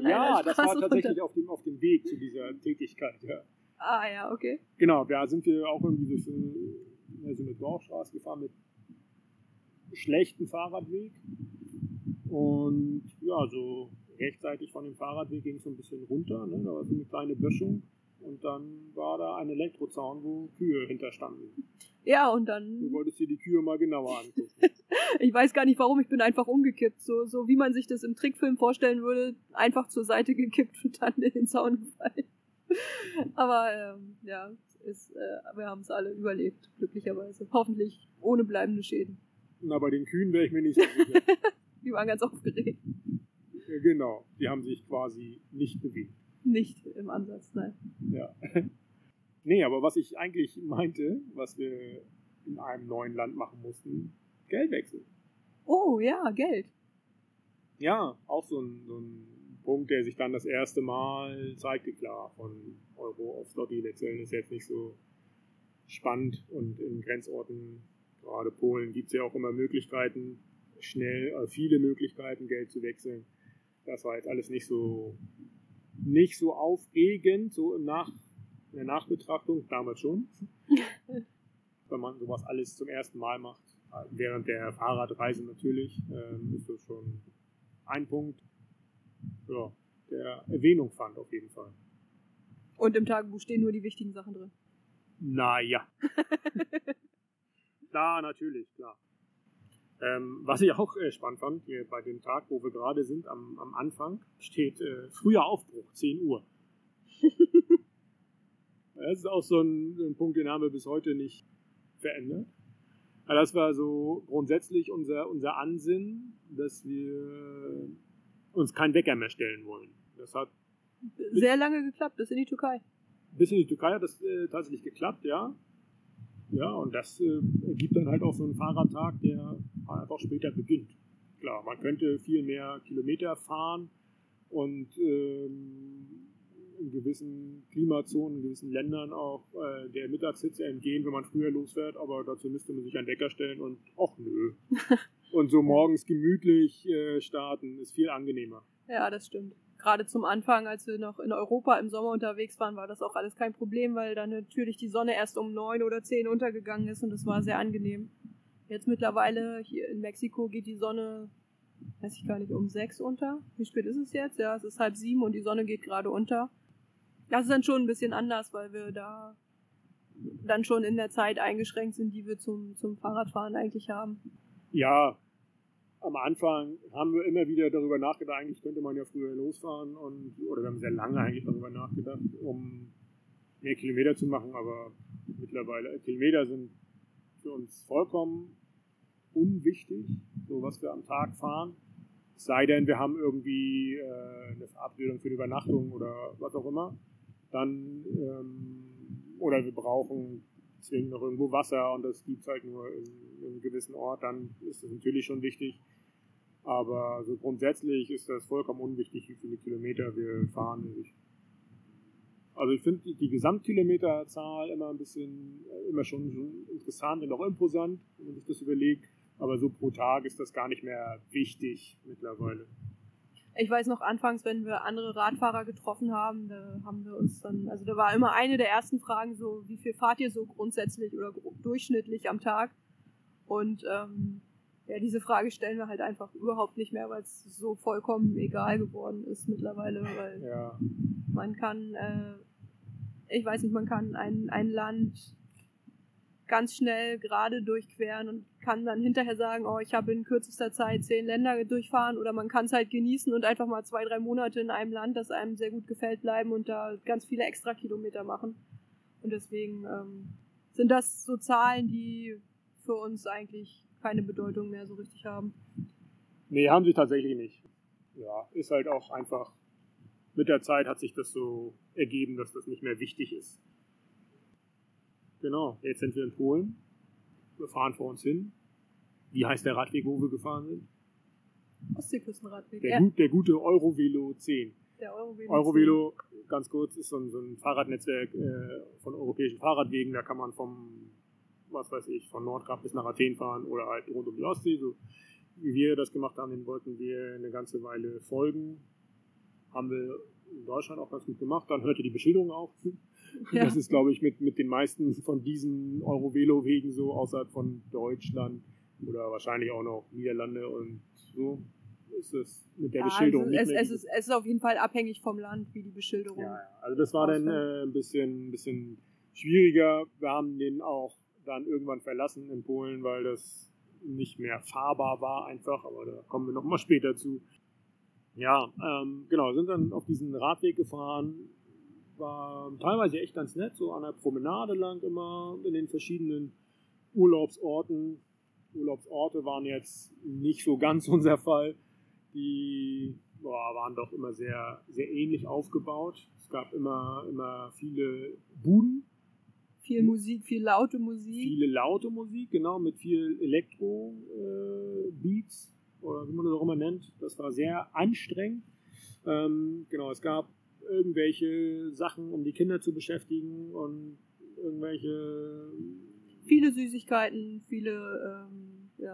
Ja, das war tatsächlich auf dem Weg zu dieser Tätigkeit, ja. Ah ja, okay. Genau, da sind wir auch irgendwie durch so eine Dorfstraße gefahren mit schlechtem Fahrradweg. Und ja, so rechtzeitig von dem Fahrradweg ging es so ein bisschen runter, ne? Da war so eine kleine Böschung. Und dann war da ein Elektrozaun, wo Kühe hinterstanden. Ja, und dann... Du wolltest dir die Kühe mal genauer angucken. Ich weiß gar nicht warum, ich bin einfach umgekippt. So wie man sich das im Trickfilm vorstellen würde, einfach zur Seite gekippt und dann in den Zaun gefallen. Aber ja, wir haben es alle überlebt, glücklicherweise. Hoffentlich ohne bleibende Schäden. Na, bei den Kühen wäre ich mir nicht so sicher. Die waren ganz aufgeregt. Ja, genau, die haben sich quasi nicht bewegt. Nicht im Ansatz, nein. Ja. Nee, aber was ich eigentlich meinte, was wir in einem neuen Land machen mussten, Geldwechsel. Oh ja, Geld. Ja, auch so ein Punkt, der sich dann das erste Mal zeigte, klar, von Euro auf Zloty wechseln ist jetzt nicht so spannend und in Grenzorten, gerade Polen, gibt es ja auch immer Möglichkeiten, viele Möglichkeiten, Geld zu wechseln. Das war jetzt alles nicht so aufregend, so in der Nachbetrachtung, damals schon. Wenn man sowas alles zum ersten Mal macht, während der Fahrradreise natürlich, ist das schon ein Punkt, ja, der Erwähnung fand auf jeden Fall. Und im Tagebuch stehen nur die wichtigen Sachen drin. Naja. Da natürlich, klar. Was ich auch spannend fand, hier bei dem Tag, wo wir gerade sind, am Anfang, steht früher Aufbruch, 10 Uhr. Das ist auch so ein Punkt, den haben wir bis heute nicht verändert. Aber das war so grundsätzlich unser Ansinnen, dass wir uns keinen Wecker mehr stellen wollen. Das hat sehr lange geklappt, bis in die Türkei. Bis in die Türkei hat das tatsächlich geklappt, ja. Ja, und das ergibt dann halt auch so einen Fahrradtag, der einfach später beginnt. Klar, man könnte viel mehr Kilometer fahren und in gewissen Klimazonen, in gewissen Ländern auch der Mittagshitze entgehen, wenn man früher losfährt, aber dazu müsste man sich einen Wecker stellen und ach nö. Und so morgens gemütlich starten ist viel angenehmer. Ja, das stimmt. Gerade zum Anfang, als wir noch in Europa im Sommer unterwegs waren, war das auch alles kein Problem, weil dann natürlich die Sonne erst um 9 oder 10 untergegangen ist und das war sehr angenehm. Jetzt mittlerweile hier in Mexiko geht die Sonne, weiß ich gar nicht, um 6 unter. Wie spät ist es jetzt? Ja, es ist 6:30 und die Sonne geht gerade unter. Das ist dann schon ein bisschen anders, weil wir da dann schon in der Zeit eingeschränkt sind, die wir zum Fahrradfahren eigentlich haben. Ja, am Anfang haben wir immer wieder darüber nachgedacht, eigentlich könnte man ja früher losfahren oder wir haben sehr lange eigentlich darüber nachgedacht, um mehr Kilometer zu machen, aber mittlerweile Kilometer sind für uns vollkommen unwichtig, so was wir am Tag fahren. Es sei denn, wir haben irgendwie eine Verabredung für die Übernachtung oder was auch immer. Dann, oder wir brauchen zwingend noch irgendwo Wasser und das gibt es halt nur in einem gewissen Ort, dann ist das natürlich schon wichtig. Aber so grundsätzlich ist das vollkommen unwichtig, wie viele Kilometer wir fahren. Also ich finde die Gesamtkilometerzahl immer schon interessant und auch imposant, wenn man sich das überlegt. Aber so pro Tag ist das gar nicht mehr wichtig mittlerweile. Ich weiß noch anfangs, wenn wir andere Radfahrer getroffen haben, da haben wir uns dann, also da war immer eine der ersten Fragen so, wie viel fahrt ihr so grundsätzlich oder durchschnittlich am Tag? Und ja, diese Frage stellen wir halt einfach überhaupt nicht mehr, weil es so vollkommen egal geworden ist mittlerweile, weil ja. Man kann, man kann ein Land ganz schnell gerade durchqueren und kann dann hinterher sagen, oh, ich habe in kürzester Zeit 10 Länder durchfahren, oder man kann es halt genießen und einfach mal 2-3 Monate in einem Land, das einem sehr gut gefällt, bleiben und da ganz viele extra Kilometer machen. Und deswegen sind das so Zahlen, die für uns eigentlich keine Bedeutung mehr so richtig haben. Nee, haben sie tatsächlich nicht. ja, ist halt auch einfach, mit der Zeit hat sich das so ergeben, dass das nicht mehr wichtig ist. Genau, jetzt sind wir in Polen. Wir fahren vor uns hin. Wie heißt der Radweg, wo wir gefahren sind? Ostseeküstenradweg. Der gute Eurovelo 10. Der Eurovelo, ganz kurz, ist so ein Fahrradnetzwerk von europäischen Fahrradwegen. Da kann man von Nordkap bis nach Athen fahren oder halt rund um die Ostsee. So wie wir das gemacht haben, den wollten wir eine ganze Weile folgen. Haben wir in Deutschland auch ganz gut gemacht. Dann hörte die Beschilderung auf. Ja. Das ist, glaube ich, mit den meisten von diesen Eurovelo-Wegen so außerhalb von Deutschland oder wahrscheinlich auch noch Niederlande und so ist es mit der Beschilderung also nicht mehr. Es ist auf jeden Fall abhängig vom Land, wie die Beschilderung. Ja, also das war dann ein bisschen schwieriger. Wir haben den auch dann irgendwann verlassen in Polen, weil das nicht mehr fahrbar war einfach, aber da kommen wir nochmal später zu. Ja, genau, sind dann auf diesen Radweg gefahren, war teilweise echt ganz nett, so an der Promenade lang immer in den verschiedenen Urlaubsorten. Urlaubsorte waren jetzt nicht so ganz unser Fall. Die waren doch immer sehr, sehr ähnlich aufgebaut. Es gab immer viele Buden. Viel Musik, viel laute Musik. Viele laute Musik, genau, mit viel Elektro-Beats oder wie man das auch immer nennt. Das war sehr anstrengend. Genau, es gab irgendwelche Sachen, um die Kinder zu beschäftigen und irgendwelche... Viele Süßigkeiten, viele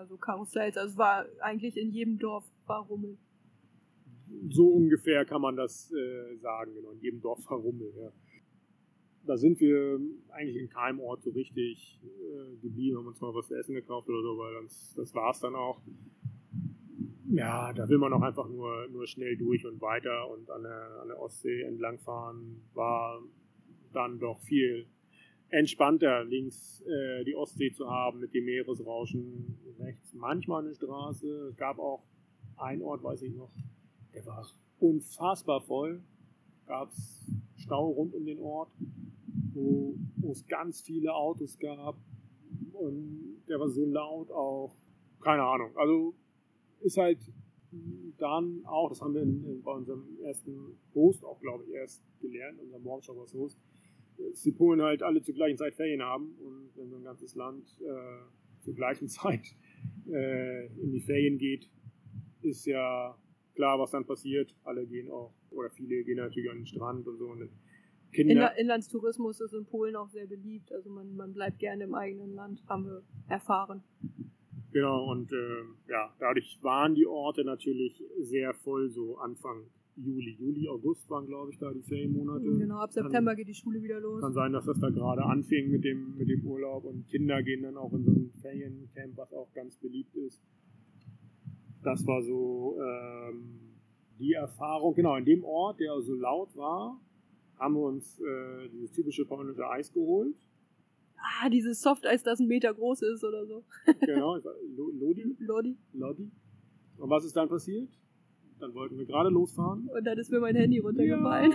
so Karussells. Also es war eigentlich in jedem Dorf war Rummel. So ungefähr kann man das sagen, genau, in jedem Dorf war Rummel, ja. Da sind wir eigentlich in keinem Ort so richtig geblieben, haben uns mal was zu essen gekauft oder so, weil das war es dann auch. Ja, da will man auch einfach nur schnell durch und weiter und an der Ostsee entlangfahren war dann doch viel entspannter, links die Ostsee zu haben mit dem Meeresrauschen, rechts manchmal eine Straße. Es gab auch einen Ort, weiß ich noch, der war unfassbar voll. Gab es Stau rund um den Ort, wo es ganz viele Autos gab und der war so laut auch, keine Ahnung, also ist halt dann auch, das haben wir bei unserem ersten Host auch, glaube ich, erst gelernt, unserem Warmshowers Host, dass die Polen halt alle zur gleichen Zeit Ferien haben und wenn so ein ganzes Land zur gleichen Zeit in die Ferien geht, ist ja klar, was dann passiert. Alle gehen auch, oder viele gehen natürlich an den Strand und so. Und Kinder. Inlandstourismus ist in Polen auch sehr beliebt. Also man bleibt gerne im eigenen Land, haben wir erfahren. Genau, und dadurch waren die Orte natürlich sehr voll, so Anfang Juli, August waren, glaube ich, da die Ferienmonate. Genau, ab September geht die Schule wieder los. Kann sein, dass das da gerade anfing mit dem Urlaub und Kinder gehen dann auch in so ein Feriencamp, was auch ganz beliebt ist. Das war so die Erfahrung. Genau, in dem Ort, der so laut war, haben wir uns dieses typische polnische Eis geholt. Dieses Softeis, das 1 Meter groß ist oder so. Genau, Lodi. Und was ist dann passiert? Dann wollten wir gerade losfahren. Und dann ist mir mein Handy runtergefallen.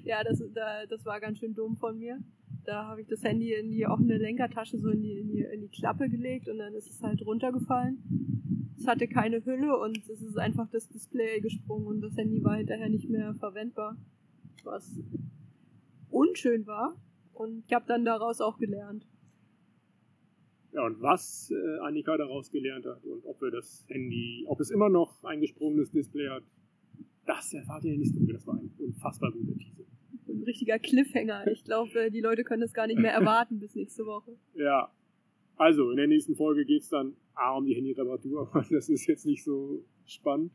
Ja, das war ganz schön dumm von mir. Da habe ich das Handy in die offene Lenkertasche so in die Klappe gelegt und dann ist es halt runtergefallen. Es hatte keine Hülle und es ist einfach das Display gesprungen und das Handy war hinterher nicht mehr verwendbar. Was unschön war. Und ich habe dann daraus auch gelernt. Ja, und was Annika daraus gelernt hat und ob es immer noch ein gesprungenes Display hat, das erfahrt ihr in der nächsten Folge. Das war ein unfassbar guter Teaser. Ein richtiger Cliffhanger. Ich glaube, die Leute können das gar nicht mehr erwarten bis nächste Woche. Ja, also in der nächsten Folge geht es dann um die Handyreparatur, aber das ist jetzt nicht so spannend.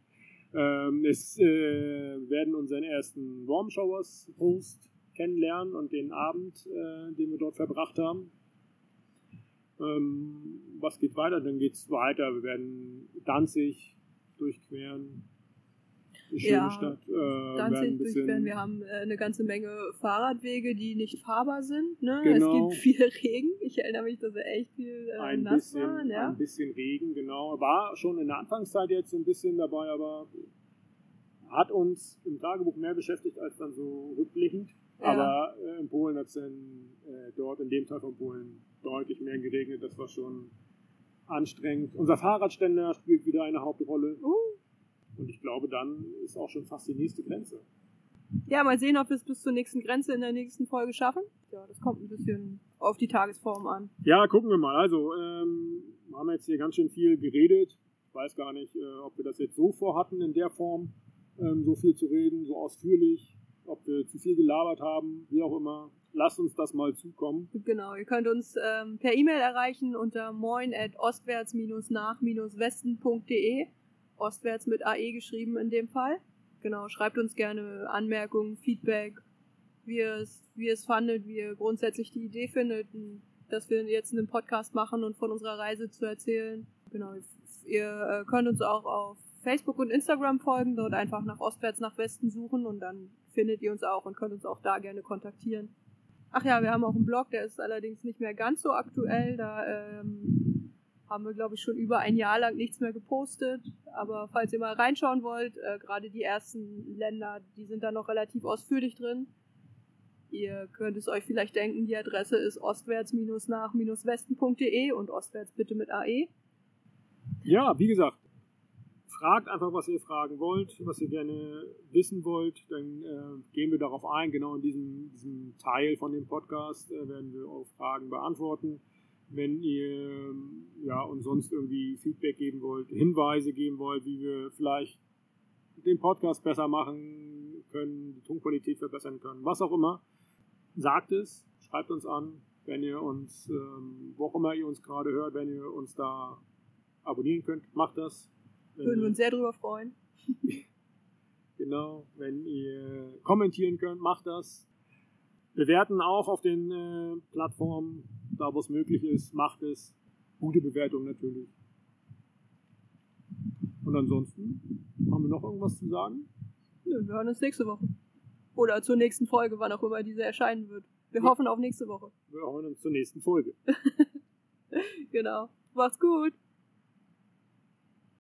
Es werden unseren ersten Warm Showers Host kennenlernen und den Abend, den wir dort verbracht haben. Was geht weiter? Dann geht es weiter. Wir werden Danzig durchqueren. Die schöne Stadt. Danzig durchqueren. Wir haben eine ganze Menge Fahrradwege, die nicht fahrbar sind. Ne? Genau. Es gibt viel Regen. Ich erinnere mich, dass wir echt viel nass waren. Ja? Ein bisschen Regen, genau. War schon in der Anfangszeit jetzt so ein bisschen dabei, aber hat uns im Tagebuch mehr beschäftigt als dann so rückblickend. Ja. Aber in Polen hat es dann dort in dem Teil von Polen deutlich mehr geregnet. Das war schon anstrengend. Unser Fahrradständer spielt wieder eine Hauptrolle. Und ich glaube, dann ist auch schon fast die nächste Grenze. Ja, mal sehen, ob wir es bis zur nächsten Grenze in der nächsten Folge schaffen. Ja, das kommt ein bisschen auf die Tagesform an. Ja, gucken wir mal. Also, wir haben jetzt hier ganz schön viel geredet. Ich weiß gar nicht, ob wir das jetzt so vorhatten, in der Form so viel zu reden, so ausführlich. Ob wir zu viel gelabert haben, wie auch immer. Lasst uns das mal zukommen. Genau, ihr könnt uns per E-Mail erreichen unter moin@ostwärts-nach-westen.de. Ostwärts mit AE geschrieben in dem Fall. Genau, schreibt uns gerne Anmerkungen, Feedback, wie ihr es fandet, wie ihr grundsätzlich die Idee findet, dass wir jetzt einen Podcast machen und von unserer Reise zu erzählen. Genau, ihr könnt uns auch auf Facebook und Instagram folgen, dort einfach nach Ostwärts nach Westen suchen und dann findet ihr uns auch und könnt uns auch da gerne kontaktieren. Ach ja, wir haben auch einen Blog, der ist allerdings nicht mehr ganz so aktuell, da haben wir, glaube ich, schon über ein Jahr lang nichts mehr gepostet. Aber falls ihr mal reinschauen wollt, gerade die ersten Länder, die sind da noch relativ ausführlich drin. Ihr könnt es euch vielleicht denken, die Adresse ist ostwärts-nach-westen.de und ostwärts bitte mit AE. Ja, wie gesagt, fragt einfach, was ihr fragen wollt, was ihr gerne wissen wollt. Dann gehen wir darauf ein. Genau in diesem Teil von dem Podcast werden wir eure Fragen beantworten. Wenn ihr uns sonst irgendwie Feedback geben wollt, Hinweise geben wollt, wie wir vielleicht den Podcast besser machen können, die Tonqualität verbessern können, was auch immer, sagt es, schreibt uns an, wenn ihr uns, wo auch immer ihr uns gerade hört, wenn ihr uns da abonnieren könnt, macht das. Würden wir uns sehr drüber freuen. Genau, wenn ihr kommentieren könnt, macht das. Bewerten auch auf den Plattformen, da wo es möglich ist, macht es. Gute Bewertung natürlich. Und ansonsten, haben wir noch irgendwas zu sagen? Nö, wir hören uns nächste Woche. Oder zur nächsten Folge, wann auch immer diese erscheinen wird. Wir hoffen auf nächste Woche. Wir hören uns zur nächsten Folge. Genau. Macht's gut.